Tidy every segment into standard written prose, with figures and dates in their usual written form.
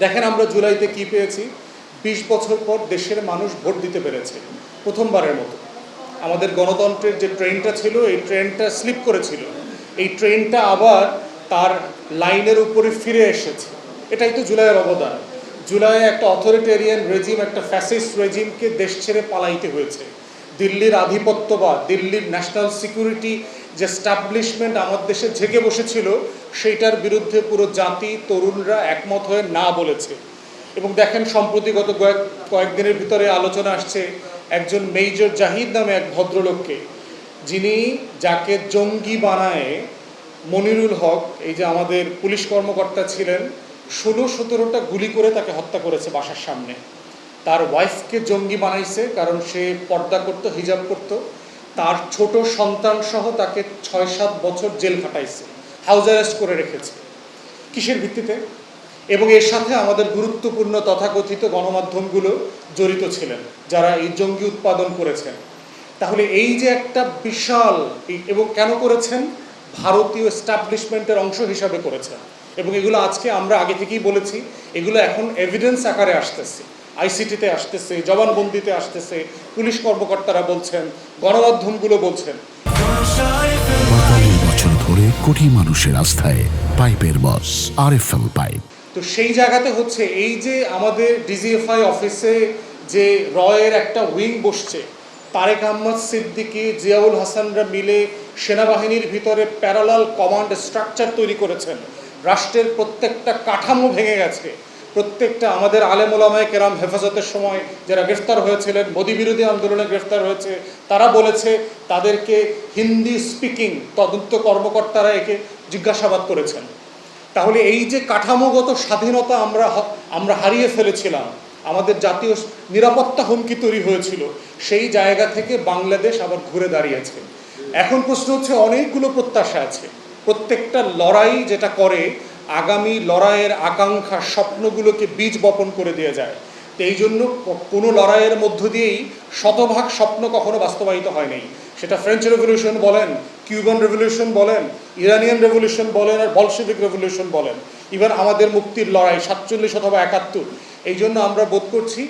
দেখেন আমরা জুলাইতে কি পেয়েছি। ২০ বছর পর দেশের মানুষ ভোট দিতে পেরেছে প্রথমবারের মতো। আমাদের গণতন্ত্রের যে ট্রেনটা ছিল এই ট্রেনটা স্লিপ করেছিল, এই ট্রেনটা আবার তার লাইনের উপরে ফিরে এসেছে। এটাই তো জুলাইয়ের অবদান। জুলাইয়ে একটা অথরিটেরিয়ান রেজিম, একটা ফ্যাসিস্ট রেজিমকে দেশ ছেড়ে পালাইতে হয়েছে। দিল্লির আধিপত্যবাদ, দিল্লির ন্যাশনাল সিকিউরিটি যে স্টাবলিশমেন্ট আমার দেশে ঝেঁকে বসেছিল, সেইটার বিরুদ্ধে পুরো জাতি, তরুণরা একমত হয়ে না বলেছে। এবং দেখেন সম্প্রতি গত কয়েকদিনের ভিতরে আলোচনা আসছে একজন মেজর জাহিদ নামে এক ভদ্রলোককে, যিনি যাকে জঙ্গি বানায় মনিরুল হক, এই যে আমাদের পুলিশ কর্মকর্তা ছিলেন, ১৬-১৭টা গুলি করে তাকে হত্যা করেছে বাসার সামনে। তার ওয়াইফকে জঙ্গি বানাইছে কারণ সে পর্দা করতো, হিজাব করতো। তার ছোট সন্তান সহ তাকে ৬-৭ বছর জেল খাটাইছে, হাউস অ্যারেস্ট করে রেখেছে। কিসের ভিত্তিতে? এবং এর সাথে আমাদের গুরুত্বপূর্ণ তথাকথিত গণমাধ্যমগুলো জড়িত ছিলেন, যারা এই জঙ্গি উৎপাদন করেছেন। তাহলে এই যে একটা বিশাল, এবং কেন করেছেন? ভারতীয় এস্টাবলিশমেন্টের অংশ হিসাবে করেছেন। এবং এগুলো আজকে আমরা আগে থেকেই বলেছি, এগুলো এখন এভিডেন্স আকারে আসতেছে, আইসিটিতে আসতেছে, জবানবন্দিতে আসতেছে, পুলিশ কর্মকর্তারা বলছেন, গণমাধ্যমগুলো বলছেন। ৪৫ বছর ধরে কোটি মানুষের আস্থায় পাইপের বস আরএফএল পাইপ। তো সেই জায়গাতে হচ্ছে এই যে আমাদের ডিজিএফআই অফিসে যে রয়ের একটা উইং বসছে, তারেক আহমদ সিদ্দিকী, জিয়াউল হাসানরা মিলে সেনাবাহিনীর ভিতরে প্যারালাল কমান্ড স্ট্রাকচার তৈরি করেছেন। রাষ্ট্রের প্রত্যেকটা কাঠামো ভেঙে গেছে। প্রত্যেকটা আমাদের আলেম ওলামায়ে কেরাম হেফাজতের সময় যারা গ্রেফতার হয়েছিলেন, মোদি বিরোধী আন্দোলনে গ্রেফতার হয়েছে, তারা বলেছে তাদেরকে হিন্দি স্পিকিং তদন্ত কর্মকর্তারা একে জিজ্ঞাসাবাদ করেছেন। তাহলে এই যে কাঠামোগত স্বাধীনতা আমরা হারিয়ে ফেলেছিলাম, আমাদের জাতীয় নিরাপত্তা হুমকি তৈরি হয়েছিল, সেই জায়গা থেকে বাংলাদেশ আবার ঘুরে দাঁড়িয়েছে। এখন প্রশ্ন হচ্ছে, অনেকগুলো প্রত্যাশা আছে। প্রত্যেকটা লড়াই যেটা করে, আগামী লড়াইয়ের আকাঙ্ক্ষা, স্বপ্নগুলোকে বীজ বপন করে দিয়ে যায়। তো এই জন্য কোনো লড়াইয়ের মধ্য দিয়েই শতভাগ স্বপ্ন কখনো বাস্তবায়িত হয়নি। সেটা ফ্রেঞ্চ রেভলিউশন বলেন, কিউবান রেভলিউশন বলেন, ইরানিয়ান রেভলিউশন বলেন, আর বলশেভিক রেভলিউশন বলেন, ইভেন আমাদের মুক্তির লড়াই ৪৭ অথবা ৭১। এই জন্য আমরা বোধ করছি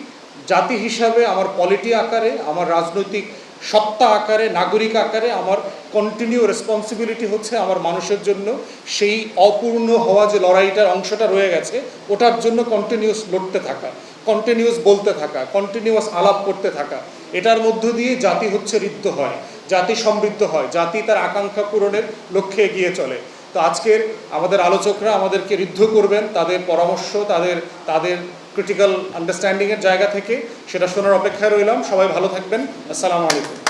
জাতি হিসাবে, আমার পলিটি আকারে, আমার রাজনৈতিক সত্তা আকারে, নাগরিক আকারে আমার কন্টিনিউ রেসপন্সিবিলিটি হচ্ছে আমার মানুষের জন্য সেই অপূর্ণ হওয়া যে লড়াইটার অংশটা রয়ে গেছে, ওটার জন্য কন্টিনিউয়াস লড়তে থাকা, কন্টিনিউয়াস বলতে থাকা, কন্টিনিউয়াস আলাপ করতে থাকা। এটার মধ্য দিয়ে জাতি হচ্ছে ঋদ্ধ হয়, জাতি সমৃদ্ধ হয়, জাতি তার আকাঙ্ক্ষা পূরণের লক্ষ্যে এগিয়ে চলে। তো আজকের আমাদের আলোচকরা আমাদেরকে ঋদ্ধ করবেন তাদের পরামর্শ, তাদের ক্রিটিক্যাল আন্ডারস্ট্যান্ডিংয়ের জায়গা থেকে। সেটা শোনার অপেক্ষায় রইলাম। সবাই ভালো থাকবেন। আসসালামু আলাইকুম।